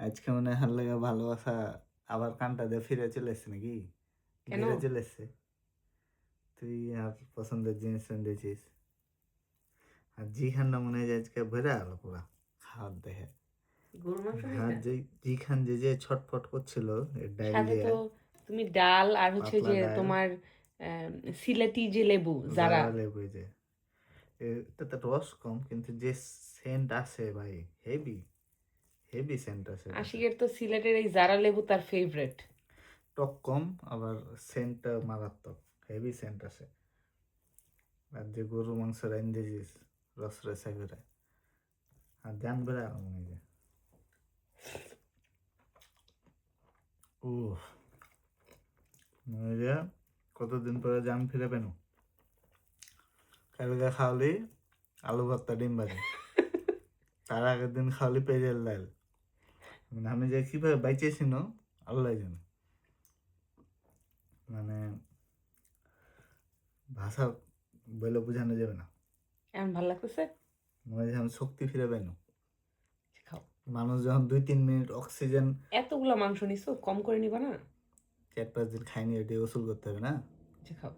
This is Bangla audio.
আজকে মনে হয় লাগে ভালোবাসা আবার কানটা দিয়ে ফিরে চলে এসছে নাকি? কেন? ঘিরে চলে এসছে। তুই আর পছন্দের জিনিস এনেছিস। আর জিখানটা মনে হয় যে আজকে ভরে গেল পুরা খাওয়ার দেখে। গরুর মাংস আর খাইছা? জিখান যে ছটফট করছিল ডাইল সাথে দিয়ে, তো তুমি ডাল আর হচ্ছে পাতলা যে ডাইল, তোমার সিলেটি যে লেবু যারা। জারা লেবু যে এটাতে রস কম কিন্তু যে সেন্ট আছে ভাই, হেভি হেভি সেন্ট আছে এটাতে। আশিকের তো সিলেটের এই জারা লেবু তার ফেভারেট। টক কম আবার সেন্টটা মারাত্মক, হেভি সেন্ট আছে। আর যে গরু মাংস রাইন দিয়েছিস রস রসা করে, আর ধ্যান বেড়ে গেল মনে হয়। উহ, মনে হয় যে কতদিন পরে জান ফিরে পেন। কালকে খাওয়ালি আলু ভর্তা ডিম ভাজি, তার আগের দিন খাওয়ালি পেঁয়াজের ডাল। মানে আমি যে কিভাবে বাইচেছি না আল্লাহ জানে। মানে ভাষা বলে বোঝানো যাবে না। এমন ভালো লাগতেছে? মনে হয় যে আমি শক্তি ফিরে পাই না। খাও। মানুষ যখন 2-3 মিনিট অক্সিজেন এতগুলা মাংস নিছো, কম করে নিবা না? 4-5 দিন খাইনি, এটি ওসুল করতে হবে না। খাও।